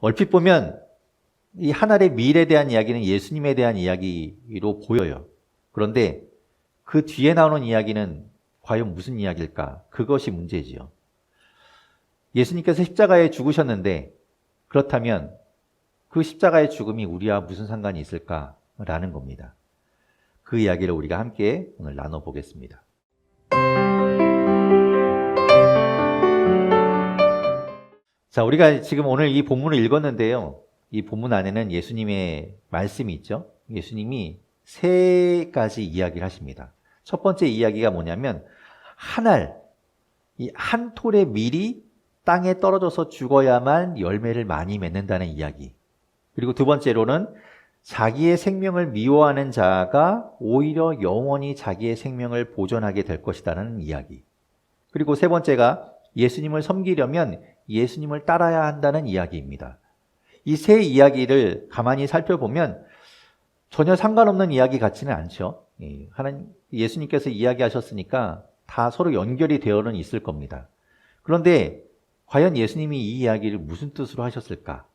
얼핏 보면 이 하늘의 미래에 대한 이야기는 예수님에 대한 이야기로 보여요. 그런데 그 뒤에 나오는 이야기는 과연 무슨 이야기일까? 그것이 문제지요. 예수님께서 십자가에 죽으셨는데 그렇다면 그 십자가의 죽음이 우리와 무슨 상관이 있을까라는 겁니다. 그 이야기를 우리가 함께 오늘 나눠보겠습니다. 자, 우리가 지금 오늘 이 본문을 읽었는데요. 이 본문 안에는 예수님의 말씀이 있죠. 예수님이 세 가지 이야기를 하십니다. 첫 번째 이야기가 뭐냐면 이 한 톨의 밀이 땅에 떨어져서 죽어야만 열매를 많이 맺는다는 이야기. 그리고 두 번째로는 자기의 생명을 미워하는 자가 오히려 영원히 자기의 생명을 보존하게 될 것이라는 이야기. 그리고 세 번째가 예수님을 섬기려면 예수님을 따라야 한다는 이야기입니다. 이 세 이야기를 가만히 살펴보면 전혀 상관없는 이야기 같지는 않죠. 예수님께서 이야기하셨으니까 다 서로 연결이 되어는 있을 겁니다. 그런데 과연 예수님이 이 이야기를 무슨 뜻으로 하셨을까?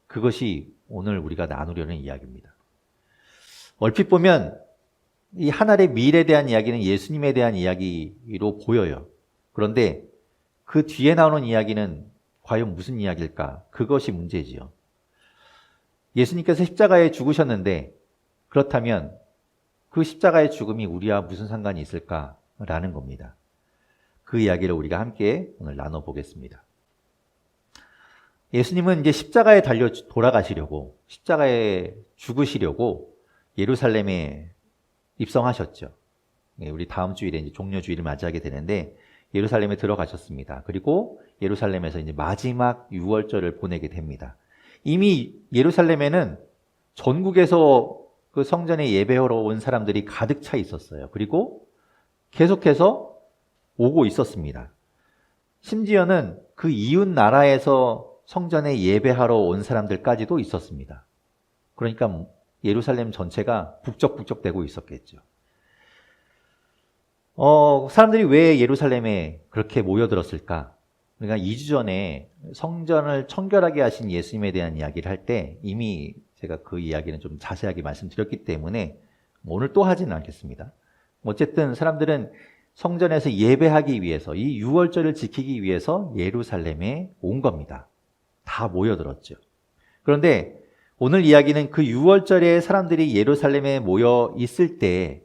그것이 오늘 우리가 나누려는 이야기입니다. 얼핏 보면 이 하늘의 미래에 대한 이야기는 예수님에 대한 이야기로 보여요. 그런데 그 뒤에 나오는 이야기는 과연 무슨 이야기일까? 그것이 문제지요. 예수님께서 십자가에 죽으셨는데 그렇다면 그 십자가의 죽음이 우리와 무슨 상관이 있을까라는 겁니다. 그 이야기를 우리가 함께 오늘 나눠보겠습니다. 예수님은 이제 십자가에 달려 돌아가시려고, 십자가에 죽으시려고 예루살렘에 입성하셨죠. 우리 다음 주일에 이제 종려주일을 맞이하게 되는데 예루살렘에 들어가셨습니다. 그리고 예루살렘에서 이제 마지막 유월절을 보내게 됩니다. 이미 예루살렘에는 전국에서 그 성전에 예배하러 온 사람들이 가득 차 있었어요. 그리고 계속해서 오고 있었습니다. 심지어는 그 이웃 나라에서 성전에 예배하러 온 사람들까지도 있었습니다. 그러니까 예루살렘 전체가 북적북적대고 있었겠죠. 사람들이 왜 예루살렘에 그렇게 모여들었을까? 그러니까 2주 전에 성전을 청결하게 하신 예수님에 대한 이야기를 할 때 이미 제가 그 이야기는 좀 자세하게 말씀드렸기 때문에 오늘 또 하지는 않겠습니다. 어쨌든 사람들은 성전에서 예배하기 위해서 이 유월절을 지키기 위해서 예루살렘에 온 겁니다. 다 모여들었죠. 그런데 오늘 이야기는 그 유월절에 사람들이 예루살렘에 모여 있을 때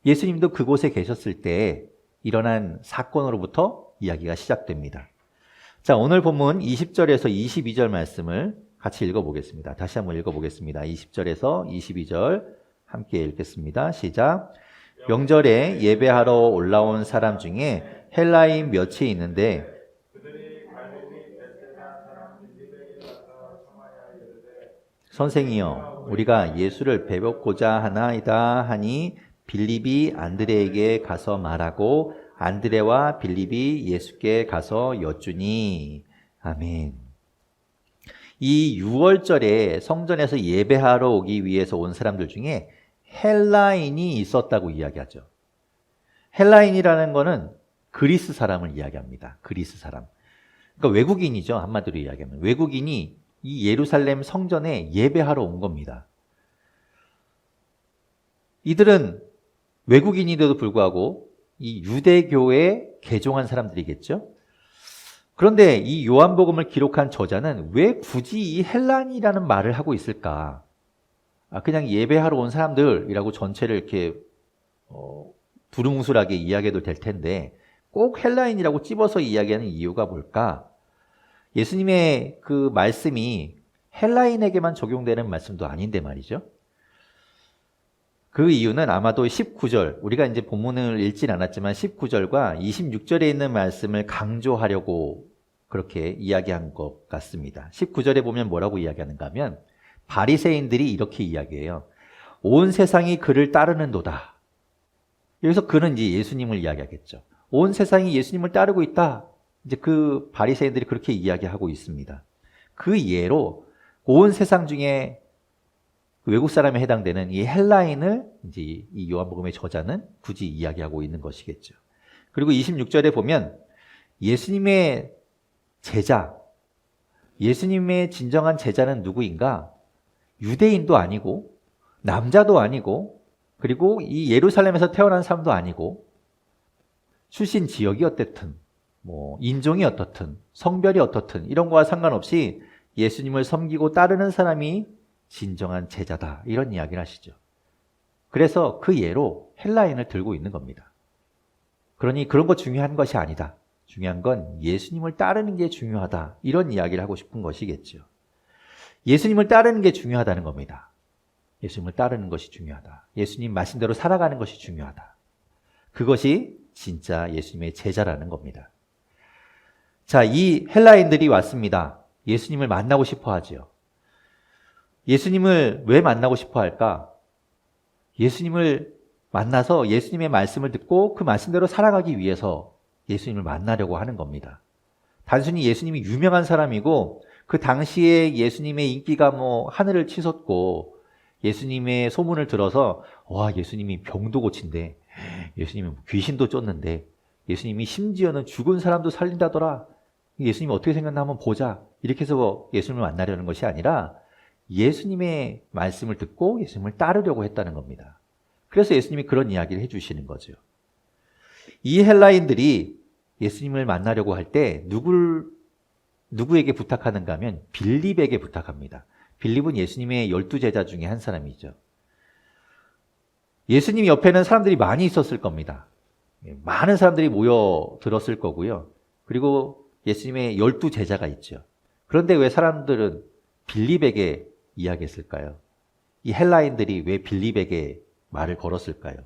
예수님도 그곳에 계셨을 때 일어난 사건으로부터 이야기가 시작됩니다. 자, 오늘 본문 20절에서 22절 말씀을 같이 읽어보겠습니다. 다시 한번 읽어보겠습니다. 20절에서 22절 함께 읽겠습니다. 시작. 명절에 예배하러 올라온 사람 중에 헬라인 몇이 있는데 선생이여 우리가 예수를 배웠고자 하나이다 하니 빌립이 안드레에게 가서 말하고 안드레와 빌립이 예수께 가서 여쭈니. 아멘. 이 유월절에 성전에서 예배하러 오기 위해서 온 사람들 중에 헬라인이 있었다고 이야기하죠. 헬라인이라는 거는 그리스 사람을 이야기합니다. 그리스 사람. 그러니까 외국인이죠. 한마디로 이야기하면. 외국인이 이 예루살렘 성전에 예배하러 온 겁니다. 이들은 외국인인데도 불구하고 이 유대교에 개종한 사람들이겠죠. 그런데 이 요한복음을 기록한 저자는 왜 굳이 이 헬라인이라는 말을 하고 있을까? 그냥 예배하러 온 사람들이라고 전체를 이렇게 두루뭉술하게 이야기해도 될 텐데 꼭 헬라인이라고 찝어서 이야기하는 이유가 뭘까? 예수님의 그 말씀이 헬라인에게만 적용되는 말씀도 아닌데 말이죠. 그 이유는 아마도 19절, 우리가 이제 본문을 읽진 않았지만 19절과 26절에 있는 말씀을 강조하려고 그렇게 이야기한 것 같습니다. 19절에 보면 뭐라고 이야기하는가 하면 바리새인들이 이렇게 이야기해요. 온 세상이 그를 따르는도다. 여기서 그는 이제 예수님을 이야기하겠죠. 온 세상이 예수님을 따르고 있다. 이제 그 바리새인들이 그렇게 이야기하고 있습니다. 그 예로 온 세상 중에 외국 사람에 해당되는 이 헬라인을 이제 이 요한복음의 저자는 굳이 이야기하고 있는 것이겠죠. 그리고 26절에 보면 예수님의 제자, 예수님의 진정한 제자는 누구인가? 유대인도 아니고 남자도 아니고 그리고 이 예루살렘에서 태어난 사람도 아니고 출신 지역이 어떻든 뭐 인종이 어떻든 성별이 어떻든 이런 거와 상관없이 예수님을 섬기고 따르는 사람이 진정한 제자다. 이런 이야기를 하시죠. 그래서 그 예로 헬라인을 들고 있는 겁니다. 그러니 그런 거 중요한 것이 아니다. 중요한 건 예수님을 따르는 게 중요하다. 이런 이야기를 하고 싶은 것이겠죠. 예수님을 따르는 게 중요하다는 겁니다. 예수님을 따르는 것이 중요하다. 예수님 말씀대로 살아가는 것이 중요하다. 그것이 진짜 예수님의 제자라는 겁니다. 자, 이 헬라인들이 왔습니다. 예수님을 만나고 싶어 하지요. 예수님을 왜 만나고 싶어 할까? 예수님을 만나서 예수님의 말씀을 듣고 그 말씀대로 살아가기 위해서 예수님을 만나려고 하는 겁니다. 단순히 예수님이 유명한 사람이고 그 당시에 예수님의 인기가 뭐 하늘을 치솟고 예수님의 소문을 들어서 와, 예수님이 병도 고친대. 예수님이 귀신도 쫓는데 예수님이 심지어는 죽은 사람도 살린다더라. 예수님이 어떻게 생겼나 한번 보자. 이렇게 해서 예수님을 만나려는 것이 아니라 예수님의 말씀을 듣고 예수님을 따르려고 했다는 겁니다. 그래서 예수님이 그런 이야기를 해주시는 거죠. 이 헬라인들이 예수님을 만나려고 할 때 누구에게 부탁하는가 하면 빌립에게 부탁합니다. 빌립은 예수님의 12제자 중에 한 사람이죠. 예수님 옆에는 사람들이 많이 있었을 겁니다. 많은 사람들이 모여들었을 거고요. 그리고 예수님의 12제자가 있죠. 그런데 왜 사람들은 빌립에게 이야기했을까요? 이 헬라인들이 왜 빌립에게 말을 걸었을까요?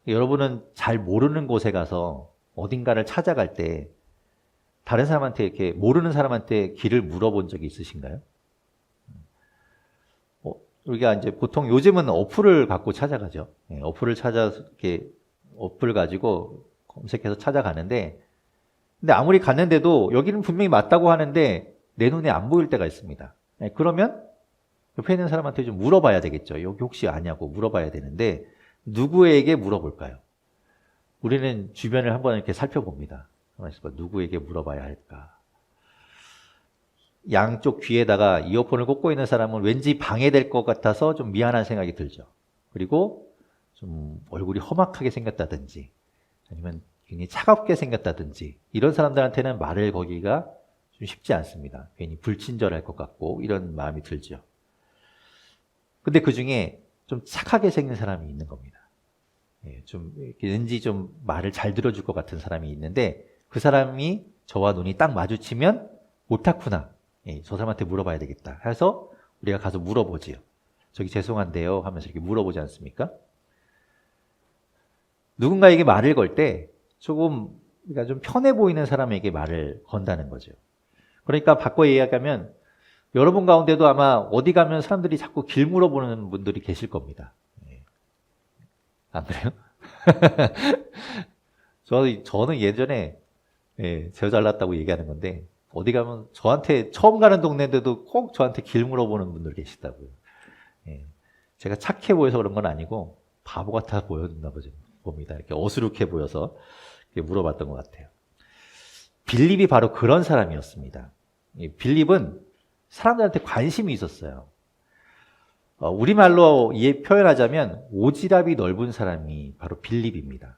여러분은 잘 모르는 곳에 가서 어딘가를 찾아갈 때 다른 사람한테 이렇게 모르는 사람한테 길을 물어본 적이 있으신가요? 우리가 이제 보통 요즘은 어플을 갖고 찾아가죠. 어플을 찾아서 이렇게 어플 가지고 검색해서 찾아가는데 근데 아무리 갔는데도 여기는 분명히 맞다고 하는데 내 눈에 안 보일 때가 있습니다. 그러면 옆에 있는 사람한테 좀 물어봐야 되겠죠. 여기 혹시 아냐고 물어봐야 되는데 누구에게 물어볼까요? 우리는 주변을 한번 이렇게 살펴봅니다. 누구에게 물어봐야 할까? 양쪽 귀에다가 이어폰을 꽂고 있는 사람은 왠지 방해될 것 같아서 좀 미안한 생각이 들죠. 그리고 좀 얼굴이 험악하게 생겼다든지 아니면 굉장히 차갑게 생겼다든지 이런 사람들한테는 말을 거기가 좀 쉽지 않습니다. 괜히 불친절할 것 같고 이런 마음이 들죠. 근데 그 중에 좀 착하게 생긴 사람이 있는 겁니다. 좀 왠지 좀 말을 잘 들어줄 것 같은 사람이 있는데 그 사람이 저와 눈이 딱 마주치면 옳다구나. 저 사람한테 물어봐야 되겠다. 해서 우리가 가서 물어보지요. 저기 죄송한데요 하면서 이렇게 물어보지 않습니까? 누군가에게 말을 걸 때 조금 그러니까 좀 편해 보이는 사람에게 말을 건다는 거죠. 그러니까 바꿔 이야기하면 여러분 가운데도 아마 어디 가면 사람들이 자꾸 길 물어보는 분들이 계실 겁니다. 안 그래요? 저는 예전에 제가 잘났다고 얘기하는 건데 어디 가면 저한테 처음 가는 동네인데도 꼭 저한테 길 물어보는 분들 계시다고요. 제가 착해 보여서 그런 건 아니고 바보 같아 보였나 봅니다. 이렇게 어수룩해 보여서 이렇게 물어봤던 것 같아요. 빌립이 바로 그런 사람이었습니다. 빌립은 사람들한테 관심이 있었어요. 우리말로 표현하자면 오지랖이 넓은 사람이 바로 빌립입니다.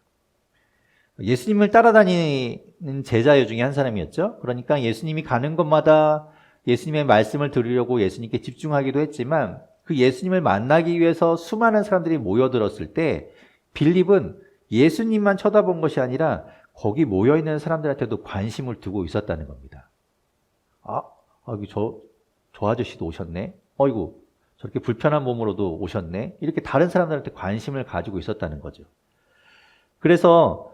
예수님을 따라다니는 제자 중에 한 사람이었죠. 그러니까 예수님이 가는 곳마다 예수님의 말씀을 들으려고 예수님께 집중하기도 했지만 그 예수님을 만나기 위해서 수많은 사람들이 모여들었을 때 빌립은 예수님만 쳐다본 것이 아니라 거기 모여있는 사람들한테도 관심을 두고 있었다는 겁니다. 저 아저씨도 오셨네. 어이구, 저렇게 불편한 몸으로도 오셨네. 이렇게 다른 사람들한테 관심을 가지고 있었다는 거죠. 그래서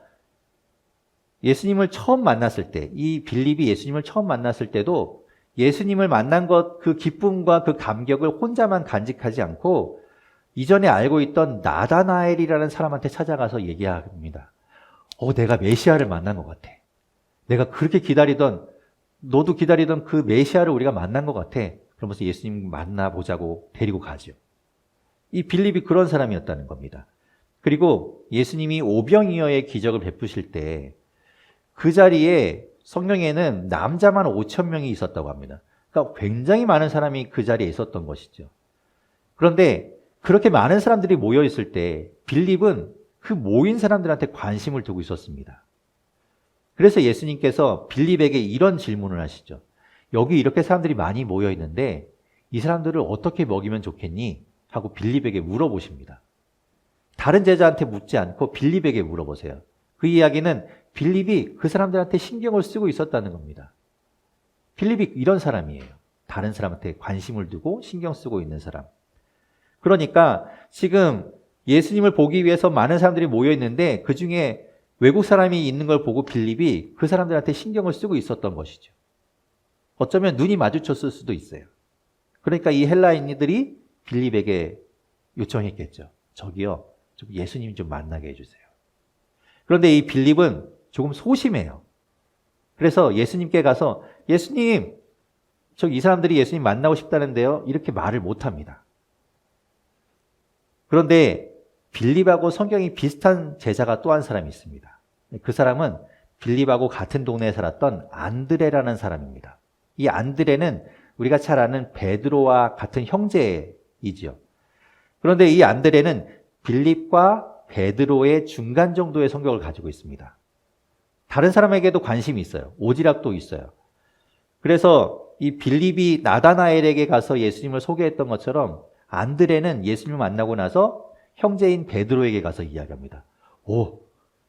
예수님을 처음 만났을 때, 이 빌립이 예수님을 처음 만났을 때도 예수님을 만난 것, 그 기쁨과 그 감격을 혼자만 간직하지 않고 이전에 알고 있던 나다나엘이라는 사람한테 찾아가서 얘기합니다. 내가 메시아를 만난 것 같아. 내가 그렇게 너도 기다리던 그 메시아를 우리가 만난 것 같아. 그러면서 예수님 만나보자고 데리고 가죠. 이 빌립이 그런 사람이었다는 겁니다. 그리고 예수님이 오병이어의 기적을 베푸실 때 그 자리에 성경에는 남자만 5천 명이 있었다고 합니다. 그러니까 굉장히 많은 사람이 그 자리에 있었던 것이죠. 그런데 그렇게 많은 사람들이 모여 있을 때 빌립은 그 모인 사람들한테 관심을 두고 있었습니다. 그래서 예수님께서 빌립에게 이런 질문을 하시죠. 여기 이렇게 사람들이 많이 모여 있는데 이 사람들을 어떻게 먹이면 좋겠니? 하고 빌립에게 물어보십니다. 다른 제자한테 묻지 않고 빌립에게 물어보세요. 그 이야기는 빌립이 그 사람들한테 신경을 쓰고 있었다는 겁니다. 빌립이 이런 사람이에요. 다른 사람한테 관심을 두고 신경 쓰고 있는 사람. 그러니까 지금 예수님을 보기 위해서 많은 사람들이 모여 있는데 그 중에 외국 사람이 있는 걸 보고 빌립이 그 사람들한테 신경을 쓰고 있었던 것이죠. 어쩌면 눈이 마주쳤을 수도 있어요. 그러니까 이 헬라인들이 빌립에게 요청했겠죠. 저기요, 좀 예수님 좀 만나게 해주세요. 그런데 이 빌립은 조금 소심해요. 그래서 예수님께 가서 예수님, 이 사람들이 예수님 만나고 싶다는데요. 이렇게 말을 못합니다. 그런데 빌립하고 성경이 비슷한 제자가 또 한 사람이 있습니다. 그 사람은 빌립하고 같은 동네에 살았던 안드레라는 사람입니다. 이 안드레는 우리가 잘 아는 베드로와 같은 형제이지요. 그런데 이 안드레는 빌립과 베드로의 중간 정도의 성격을 가지고 있습니다. 다른 사람에게도 관심이 있어요. 오지랖도 있어요. 그래서 이 빌립이 나다나엘에게 가서 예수님을 소개했던 것처럼 안드레는 예수님을 만나고 나서 형제인 베드로에게 가서 이야기합니다. 오,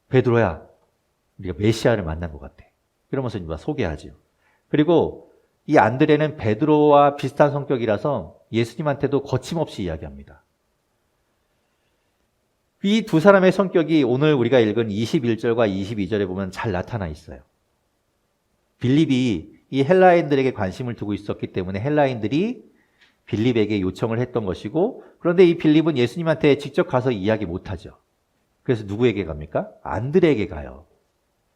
베드로야, 우리가 메시아를 만난 것 같아. 그러면서 이제 소개하지요. 그리고 이 안드레는 베드로와 비슷한 성격이라서 예수님한테도 거침없이 이야기합니다. 이 두 사람의 성격이 오늘 우리가 읽은 21절과 22절에 보면 잘 나타나 있어요. 빌립이 이 헬라인들에게 관심을 두고 있었기 때문에 헬라인들이 빌립에게 요청을 했던 것이고, 그런데 이 빌립은 예수님한테 직접 가서 이야기 못하죠. 그래서 누구에게 갑니까? 안드레에게 가요.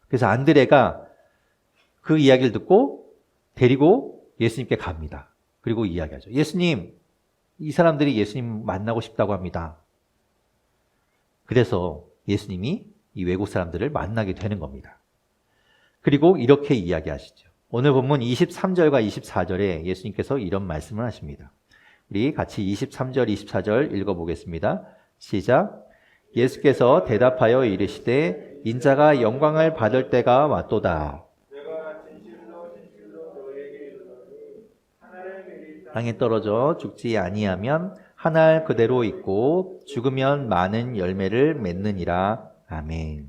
그래서 안드레가 그 이야기를 듣고 데리고 예수님께 갑니다. 그리고 이야기하죠. 예수님, 이 사람들이 예수님 만나고 싶다고 합니다. 그래서 예수님이 이 외국 사람들을 만나게 되는 겁니다. 그리고 이렇게 이야기하시죠. 오늘 본문 23절과 24절에 예수님께서 이런 말씀을 하십니다. 우리 같이 23절, 24절 읽어보겠습니다. 시작. 예수께서 대답하여 이르시되 인자가 영광을 받을 때가 왔도다. 땅에 떨어져 죽지 아니하면 한 알 그대로 있고 죽으면 많은 열매를 맺느니라. 아멘.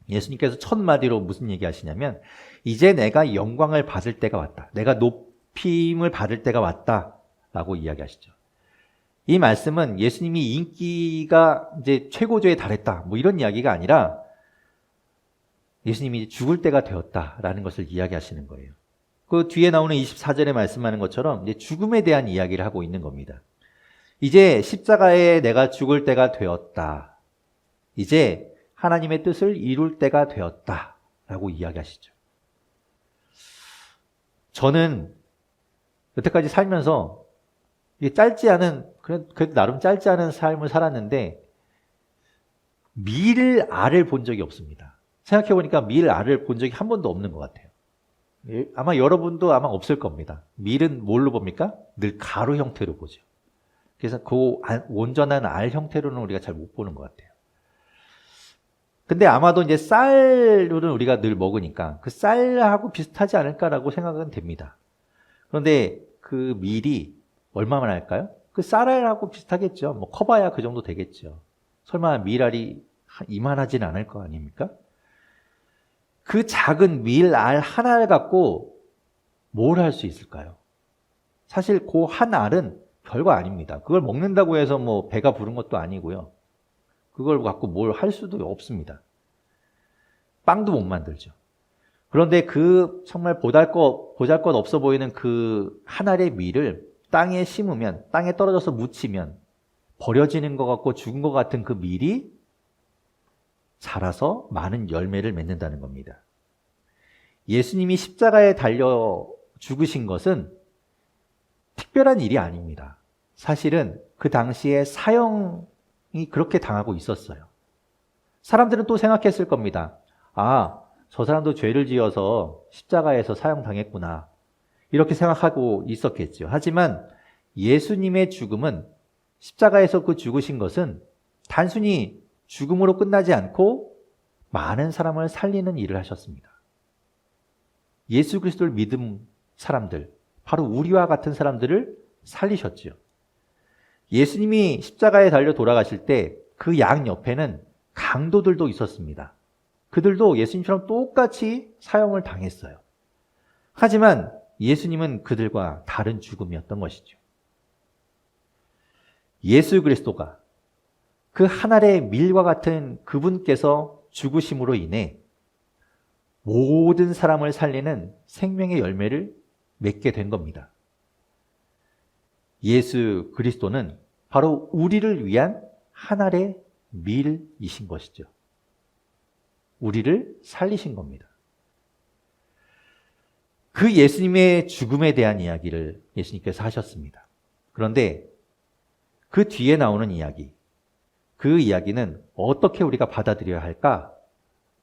예수님께서 첫 마디로 무슨 얘기 하시냐면 이제 내가 영광을 받을 때가 왔다. 내가 높임을 받을 때가 왔다. 라고 이야기하시죠. 이 말씀은 예수님이 인기가 이제 최고조에 달했다. 뭐 이런 이야기가 아니라 예수님이 죽을 때가 되었다라는 것을 이야기하시는 거예요. 그 뒤에 나오는 24절에 말씀하는 것처럼 이제 죽음에 대한 이야기를 하고 있는 겁니다. 이제 십자가에 내가 죽을 때가 되었다. 이제 하나님의 뜻을 이룰 때가 되었다. 라고 이야기하시죠. 저는 여태까지 살면서 이게 짧지 않은, 그래도 나름 짧지 않은 삶을 살았는데 밀 알을 본 적이 없습니다. 생각해보니까 밀 알을 본 적이 한 번도 없는 것 같아요. 아마 여러분도 아마 없을 겁니다. 밀은 뭘로 봅니까? 늘 가루 형태로 보죠. 그래서 그 온전한 알 형태로는 우리가 잘 못 보는 것 같아요. 근데 아마도 이제 쌀로는 우리가 늘 먹으니까 그 쌀하고 비슷하지 않을까라고 생각은 됩니다. 그런데 그 밀이 얼마만 할까요? 그 쌀알하고 비슷하겠죠. 뭐 커봐야 그 정도 되겠죠. 설마 밀알이 이만하진 않을 거 아닙니까? 그 작은 밀알 한 알 갖고 뭘 할 수 있을까요? 사실 그 한 알은 별거 아닙니다. 그걸 먹는다고 해서 뭐 배가 부른 것도 아니고요. 그걸 갖고 뭘 할 수도 없습니다. 빵도 못 만들죠. 그런데 그 정말 보잘것 없어 보이는 그 한 알의 밀을 땅에 심으면, 땅에 떨어져서 묻히면 버려지는 것 같고 죽은 것 같은 그 밀이 자라서 많은 열매를 맺는다는 겁니다. 예수님이 십자가에 달려 죽으신 것은 특별한 일이 아닙니다. 사실은 그 당시에 사형이 그렇게 당하고 있었어요. 사람들은 또 생각했을 겁니다. 아, 저 사람도 죄를 지어서 십자가에서 사형당했구나. 이렇게 생각하고 있었겠죠. 하지만 예수님의 죽음은, 십자가에서 그 죽으신 것은 단순히 죽음으로 끝나지 않고 많은 사람을 살리는 일을 하셨습니다. 예수 그리스도를 믿은 사람들, 바로 우리와 같은 사람들을 살리셨죠. 예수님이 십자가에 달려 돌아가실 때 그 양 옆에는 강도들도 있었습니다. 그들도 예수님처럼 똑같이 사형을 당했어요. 하지만 예수님은 그들과 다른 죽음이었던 것이죠. 예수 그리스도가 그 한 알의 밀과 같은 그분께서 죽으심으로 인해 모든 사람을 살리는 생명의 열매를 맺게 된 겁니다. 예수 그리스도는 바로 우리를 위한 한 알의 밀이신 것이죠. 우리를 살리신 겁니다. 그 예수님의 죽음에 대한 이야기를 예수님께서 하셨습니다. 그런데 그 뒤에 나오는 이야기, 그 이야기는 어떻게 우리가 받아들여야 할까?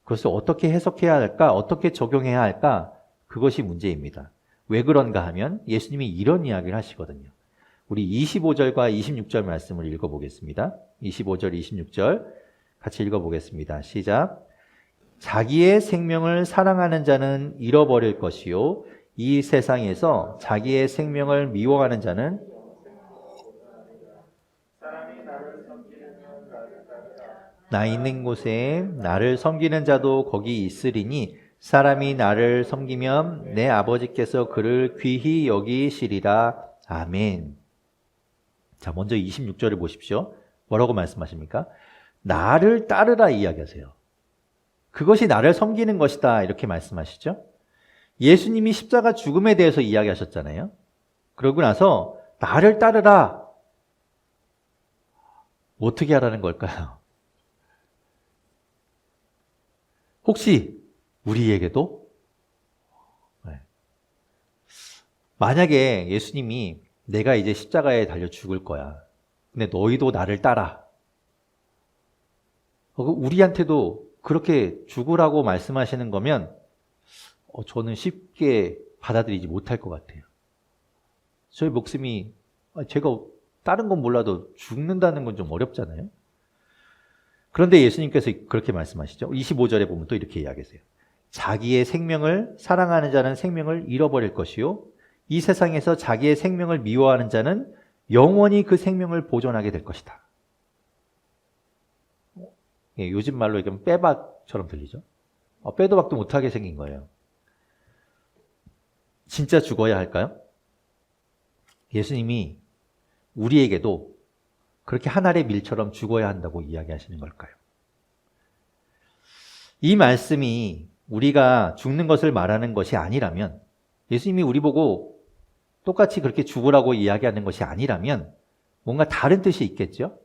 그것을 어떻게 해석해야 할까? 어떻게 적용해야 할까? 그것이 문제입니다. 왜 그런가 하면 예수님이 이런 이야기를 하시거든요. 우리 25절과 26절 말씀을 읽어보겠습니다. 25절, 26절 같이 읽어보겠습니다. 시작. 자기의 생명을 사랑하는 자는 잃어버릴 것이요, 이 세상에서 자기의 생명을 미워하는 자는 나 있는 곳에 나를 섬기는 자도 거기 있으리니 사람이 나를 섬기면 내 아버지께서 그를 귀히 여기시리라. 아멘. 자, 먼저 26절을 보십시오. 뭐라고 말씀하십니까? 나를 따르라 이야기하세요. 그것이 나를 섬기는 것이다 이렇게 말씀하시죠. 예수님이 십자가 죽음에 대해서 이야기하셨잖아요. 그러고 나서 나를 따르라. 어떻게 하라는 걸까요? 혹시 우리에게도? 네. 만약에 예수님이 내가 이제 십자가에 달려 죽을 거야. 근데 너희도 나를 따라. 우리한테도 그렇게 죽으라고 말씀하시는 거면 저는 쉽게 받아들이지 못할 것 같아요. 저희 목숨이, 제가 다른 건 몰라도 죽는다는 건 좀 어렵잖아요. 그런데 예수님께서 그렇게 말씀하시죠. 25절에 보면 또 이렇게 이야기하세요. 자기의 생명을 사랑하는 자는 생명을 잃어버릴 것이요, 이 세상에서 자기의 생명을 미워하는 자는 영원히 그 생명을 보존하게 될 것이다. 예, 요즘 말로 얘기하면 빼박처럼 들리죠. 빼도 박도 못하게 생긴 거예요. 진짜 죽어야 할까요? 예수님이 우리에게도 그렇게 한 알의 밀처럼 죽어야 한다고 이야기하시는 걸까요? 이 말씀이 우리가 죽는 것을 말하는 것이 아니라면, 예수님이 우리 보고 똑같이 그렇게 죽으라고 이야기하는 것이 아니라면 뭔가 다른 뜻이 있겠죠?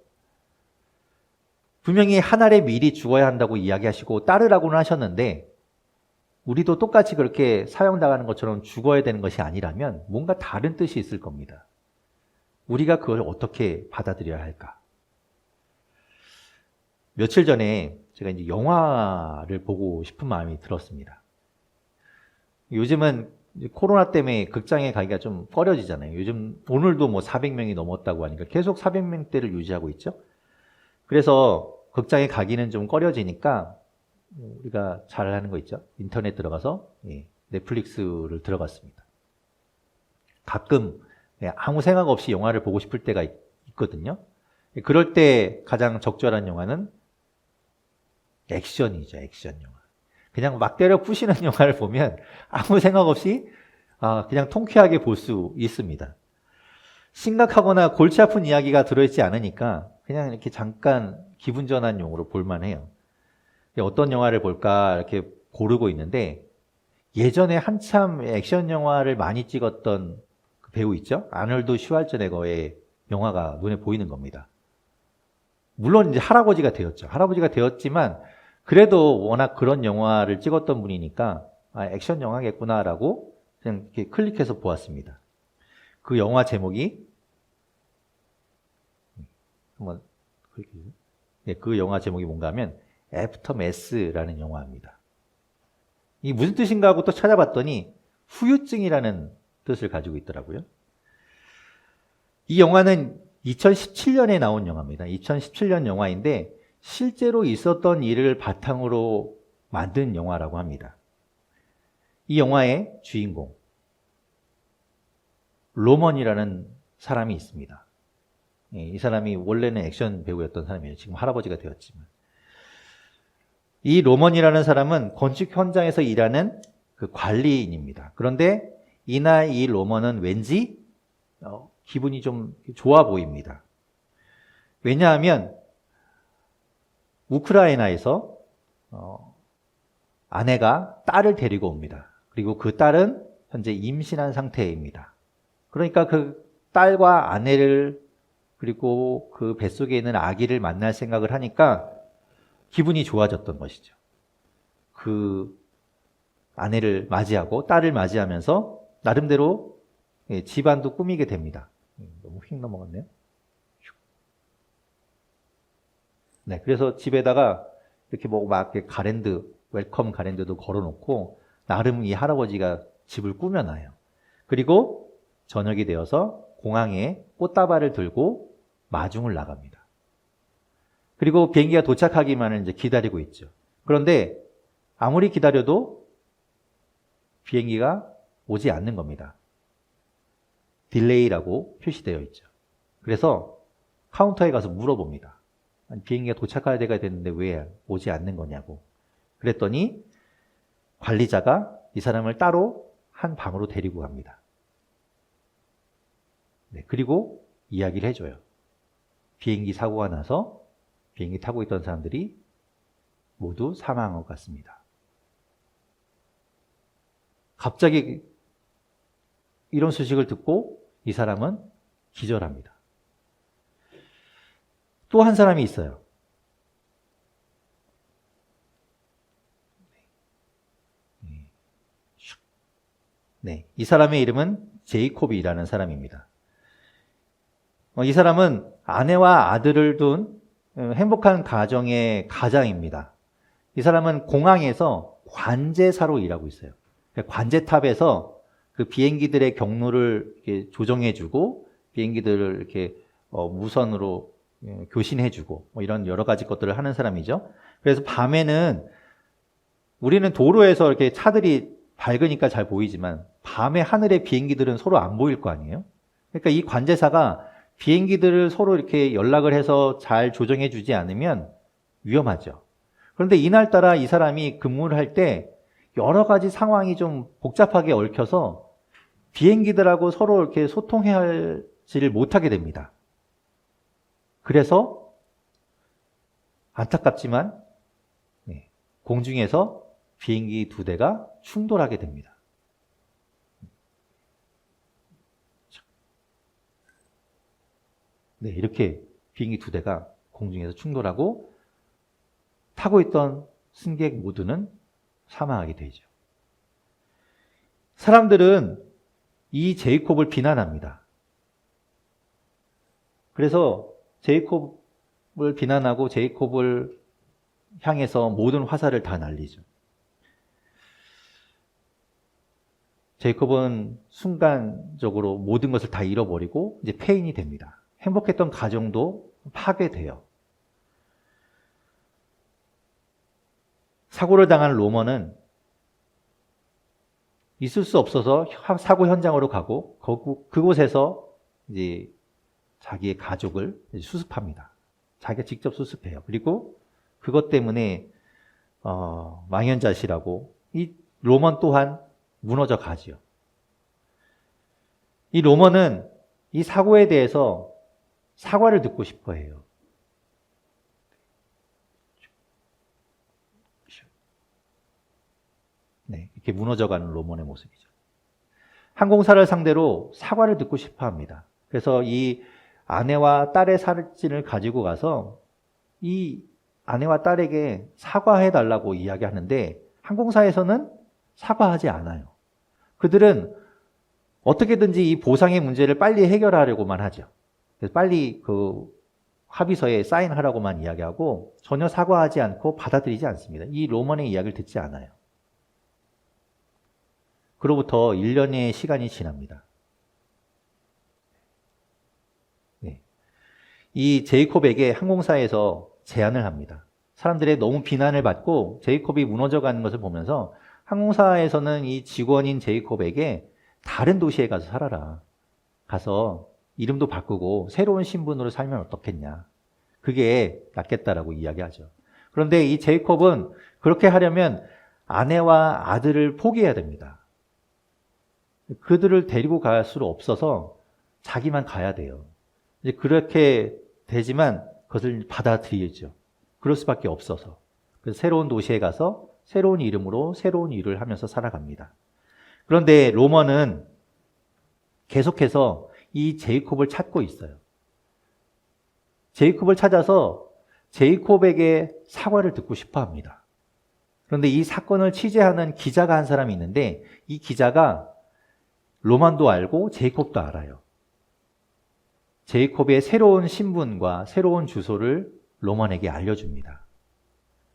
분명히 한 알의 밀이 죽어야 한다고 이야기하시고 따르라고는 하셨는데, 우리도 똑같이 그렇게 사형당하는 것처럼 죽어야 되는 것이 아니라면 뭔가 다른 뜻이 있을 겁니다. 우리가 그걸 어떻게 받아들여야 할까? 며칠 전에 제가 이제 영화를 보고 싶은 마음이 들었습니다. 요즘은 코로나 때문에 극장에 가기가 좀 꺼려지잖아요. 요즘 오늘도 뭐 400명이 넘었다고 하니까 계속 400명대를 유지하고 있죠. 그래서 극장에 가기는 좀 꺼려지니까 우리가 잘 하는 거 있죠. 인터넷 들어가서 넷플릭스를 들어갔습니다. 가끔 아무 생각 없이 영화를 보고 싶을 때가 있거든요. 그럴 때 가장 적절한 영화는 액션이죠. 액션 영화. 그냥 막 때려 부시는 영화를 보면 아무 생각 없이 그냥 통쾌하게 볼 수 있습니다. 심각하거나 골치 아픈 이야기가 들어있지 않으니까 그냥 이렇게 잠깐 기분 전환용으로 볼만해요. 어떤 영화를 볼까 이렇게 고르고 있는데, 예전에 한참 액션 영화를 많이 찍었던 그 배우 있죠? 아놀드 슈왈츠네거의 영화가 눈에 보이는 겁니다. 물론 이제 할아버지가 되었죠. 할아버지가 되었지만 그래도 워낙 그런 영화를 찍었던 분이니까 액션 영화겠구나라고 그냥 이렇게 클릭해서 보았습니다. 그 영화 제목이 한번 클릭해주세요. 그 영화 제목이 뭔가 하면 애프터매스라는 영화입니다. 이 무슨 뜻인가 하고 또 찾아봤더니 후유증이라는 뜻을 가지고 있더라고요. 이 영화는 2017년에 나온 영화입니다. 2017년 영화인데 실제로 있었던 일을 바탕으로 만든 영화라고 합니다. 이 영화의 주인공 로먼이라는 사람이 있습니다. 이 사람이 원래는 액션 배우였던 사람이에요. 지금 할아버지가 되었지만. 이 로먼이라는 사람은 건축 현장에서 일하는 그 관리인입니다. 그런데 이날 이 로먼은 왠지 기분이 좀 좋아 보입니다. 왜냐하면 우크라이나에서 아내가 딸을 데리고 옵니다. 그리고 그 딸은 현재 임신한 상태입니다. 그러니까 그 딸과 아내를 그리고 그 뱃속에 있는 아기를 만날 생각을 하니까 기분이 좋아졌던 것이죠. 그 아내를 맞이하고 딸을 맞이하면서 나름대로 집안도 꾸미게 됩니다. 너무 휙 넘어갔네요. 네, 그래서 집에다가 이렇게 뭐 막 가랜드, 웰컴 가랜드도 걸어놓고 나름 이 할아버지가 집을 꾸며놔요. 그리고 저녁이 되어서 공항에 꽃다발을 들고 마중을 나갑니다. 그리고 비행기가 도착하기만을 이제 기다리고 있죠. 그런데 아무리 기다려도 비행기가 오지 않는 겁니다. 딜레이라고 표시되어 있죠. 그래서 카운터에 가서 물어봅니다. 아니, 비행기가 도착할 때가 됐는데 왜 오지 않는 거냐고. 그랬더니 관리자가 이 사람을 따로 한 방으로 데리고 갑니다. 네, 그리고 이야기를 해줘요. 비행기 사고가 나서 비행기 타고 있던 사람들이 모두 사망한 것 같습니다. 갑자기 이런 소식을 듣고 이 사람은 기절합니다. 또 한 사람이 있어요. 네, 이 사람의 이름은 제이콥이라는 사람입니다. 이 사람은 아내와 아들을 둔 행복한 가정의 가장입니다. 이 사람은 공항에서 관제사로 일하고 있어요. 관제탑에서 그 비행기들의 경로를 이렇게 조정해주고 비행기들을 이렇게 무선으로 교신해주고 뭐 이런 여러 가지 것들을 하는 사람이죠. 그래서 밤에는 우리는 도로에서 이렇게 차들이 밝으니까 잘 보이지만 밤에 하늘에 비행기들은 서로 안 보일 거 아니에요. 그러니까 이 관제사가 비행기들을 서로 이렇게 연락을 해서 잘 조정해 주지 않으면 위험하죠. 그런데 이날따라 이 사람이 근무를 할 때 여러 가지 상황이 좀 복잡하게 얽혀서 비행기들하고 서로 이렇게 소통하지를 못하게 됩니다. 그래서 안타깝지만 공중에서 비행기 2대가 충돌하게 됩니다. 네, 이렇게 비행기 2대가 공중에서 충돌하고 타고 있던 승객 모두는 사망하게 되죠. 사람들은 이 제이콥을 비난합니다. 그래서 제이콥을 비난하고 제이콥을 향해서 모든 화살을 다 날리죠. 제이콥은 순간적으로 모든 것을 다 잃어버리고 이제 폐인이 됩니다. 행복했던 가정도 파괴돼요. 사고를 당한 로먼은 있을 수 없어서 사고 현장으로 가고 그곳에서 이제 자기의 가족을 수습합니다. 자기가 직접 수습해요. 그리고 그것 때문에 망연자실하고 이 로먼 또한 무너져 가지요. 이 로먼은 이 사고에 대해서 사과를 듣고 싶어 해요. 네, 이렇게 무너져가는 로먼의 모습이죠. 항공사를 상대로 사과를 듣고 싶어 합니다. 그래서 이 아내와 딸의 사진을 가지고 가서 이 아내와 딸에게 사과해달라고 이야기하는데 항공사에서는 사과하지 않아요. 그들은 어떻게든지 이 보상의 문제를 빨리 해결하려고만 하죠. 그래서 빨리 그 합의서에 사인하라고만 이야기하고 전혀 사과하지 않고 받아들이지 않습니다. 이 로먼의 이야기를 듣지 않아요. 그로부터 1년의 시간이 지납니다. 네. 이 제이콥에게 항공사에서 제안을 합니다. 사람들의 너무 비난을 받고 제이콥이 무너져가는 것을 보면서 항공사에서는 이 직원인 제이콥에게 다른 도시에 가서 살아라. 가서 이름도 바꾸고 새로운 신분으로 살면 어떻겠냐. 그게 낫겠다라고 이야기하죠. 그런데 이 제이콥은 그렇게 하려면 아내와 아들을 포기해야 됩니다. 그들을 데리고 갈 수 없어서 자기만 가야 돼요. 이제 그렇게 되지만 그것을 받아들이죠. 그럴 수밖에 없어서. 그래서 새로운 도시에 가서 새로운 이름으로 새로운 일을 하면서 살아갑니다. 그런데 로먼은 계속해서 이 제이콥을 찾고 있어요. 제이콥을 찾아서 제이콥에게 사과를 듣고 싶어 합니다. 그런데 이 사건을 취재하는 기자가 한 사람이 있는데 이 기자가 로만도 알고 제이콥도 알아요. 제이콥의 새로운 신분과 새로운 주소를 로먼에게 알려줍니다.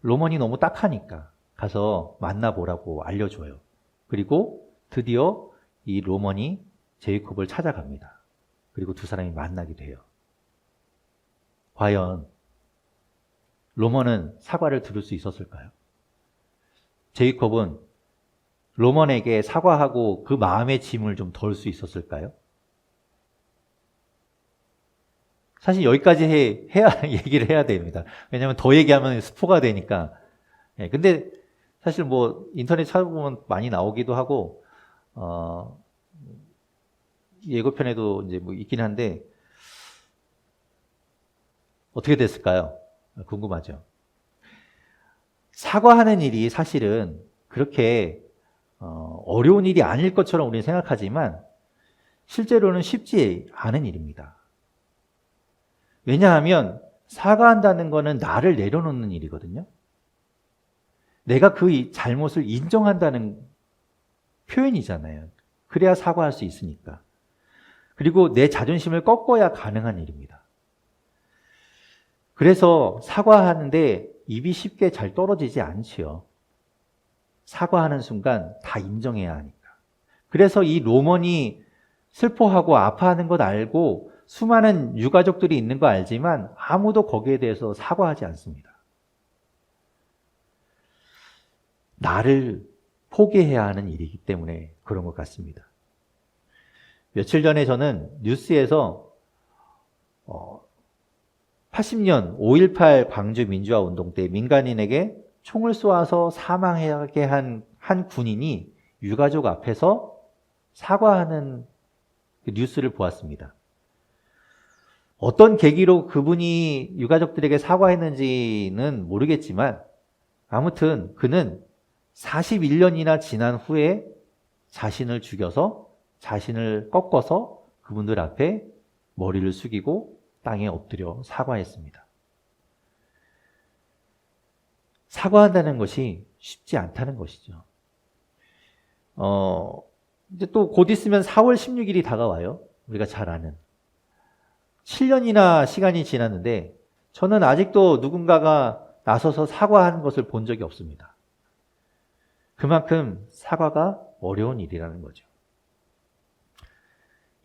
로먼이 너무 딱하니까 가서 만나보라고 알려줘요. 그리고 드디어 이 로먼이 제이콥을 찾아갑니다. 그리고 두 사람이 만나게 돼요. 과연 로먼은 사과를 들을 수 있었을까요? 제이콥은 로먼에게 사과하고 그 마음의 짐을 좀 덜 수 있었을까요? 사실 여기까지 얘기를 해야 됩니다. 왜냐하면 더 얘기하면 스포가 되니까. 예, 근데 사실 뭐 인터넷 찾아보면 많이 나오기도 하고, 예고편에도 이제 뭐 있긴 한데, 어떻게 됐을까요? 궁금하죠. 사과하는 일이 사실은 그렇게 어려운 일이 아닐 것처럼 우리는 생각하지만 실제로는 쉽지 않은 일입니다. 왜냐하면 사과한다는 것은 나를 내려놓는 일이거든요. 내가 그 잘못을 인정한다는 표현이잖아요. 그래야 사과할 수 있으니까. 그리고 내 자존심을 꺾어야 가능한 일입니다. 그래서 사과하는데 입이 쉽게 잘 떨어지지 않지요. 사과하는 순간 다 인정해야 하니까. 그래서 이 로먼이 슬퍼하고 아파하는 것 알고 수많은 유가족들이 있는 거 알지만 아무도 거기에 대해서 사과하지 않습니다. 나를 포기해야 하는 일이기 때문에 그런 것 같습니다. 며칠 전에 저는 뉴스에서 80년 5.18 광주 민주화 운동 때 민간인에게 총을 쏘아서 사망하게 한 군인이 유가족 앞에서 사과하는 그 뉴스를 보았습니다. 어떤 계기로 그분이 유가족들에게 사과했는지는 모르겠지만 아무튼 그는 41년이나 지난 후에 자신을 죽여서 자신을 꺾어서 그분들 앞에 머리를 숙이고 땅에 엎드려 사과했습니다. 사과한다는 것이 쉽지 않다는 것이죠. 이제 또 곧 있으면 4월 16일이 다가와요. 우리가 잘 아는. 7년이나 시간이 지났는데 저는 아직도 누군가가 나서서 사과하는 것을 본 적이 없습니다. 그만큼 사과가 어려운 일이라는 거죠.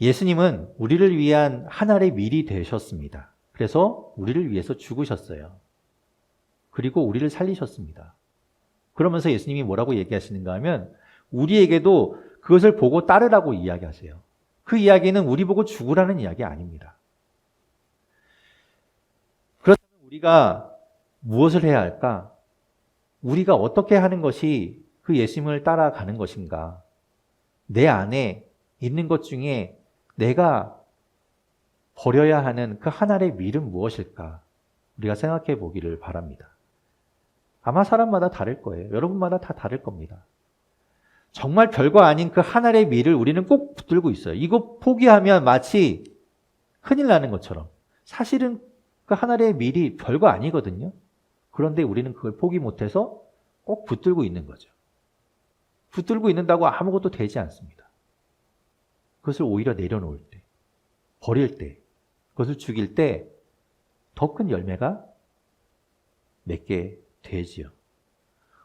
예수님은 우리를 위한 하늘의 밀이 되셨습니다. 그래서 우리를 위해서 죽으셨어요. 그리고 우리를 살리셨습니다. 그러면서 예수님이 뭐라고 얘기하시는가 하면 우리에게도 그것을 보고 따르라고 이야기하세요. 그 이야기는 우리 보고 죽으라는 이야기 아닙니다. 그렇다면 우리가 무엇을 해야 할까? 우리가 어떻게 하는 것이 그 예수님을 따라가는 것인가? 내 안에 있는 것 중에 내가 버려야 하는 그 하나의 밀은 무엇일까? 우리가 생각해 보기를 바랍니다. 아마 사람마다 다를 거예요. 여러분마다 다 다를 겁니다. 정말 별거 아닌 그 하나의 밀을 우리는 꼭 붙들고 있어요. 이거 포기하면 마치 큰일 나는 것처럼. 사실은 그 하나의 밀이 별거 아니거든요. 그런데 우리는 그걸 포기 못해서 꼭 붙들고 있는 거죠. 붙들고 있는다고 아무것도 되지 않습니다. 그것을 오히려 내려놓을 때, 버릴 때, 그것을 죽일 때 더 큰 열매가 맺게 되지요.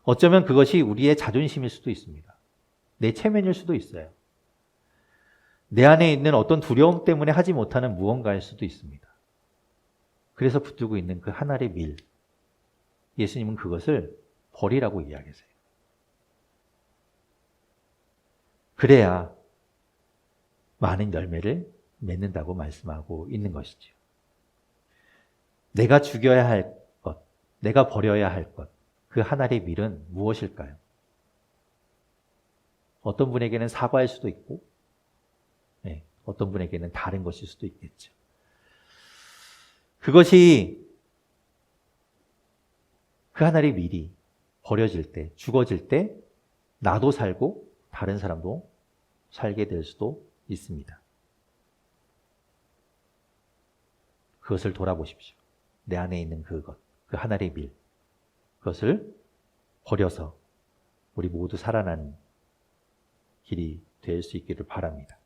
어쩌면 그것이 우리의 자존심일 수도 있습니다. 내 체면일 수도 있어요. 내 안에 있는 어떤 두려움 때문에 하지 못하는 무언가일 수도 있습니다. 그래서 붙들고 있는 그 한 알의 밀. 예수님은 그것을 버리라고 이야기하세요. 그래야 많은 열매를 맺는다고 말씀하고 있는 것이죠. 내가 죽여야 할 것, 내가 버려야 할 것, 그 한 알의 밀은 무엇일까요? 어떤 분에게는 사과일 수도 있고, 어떤 분에게는 다른 것일 수도 있겠죠. 그것이 그 한 알의 밀이 버려질 때, 죽어질 때 나도 살고 다른 사람도 살게 될 수도 있습니다. 그것을 돌아보십시오. 내 안에 있는 그것, 그 한 알의 밀, 그것을 버려서 우리 모두 살아나는 길이 될 수 있기를 바랍니다.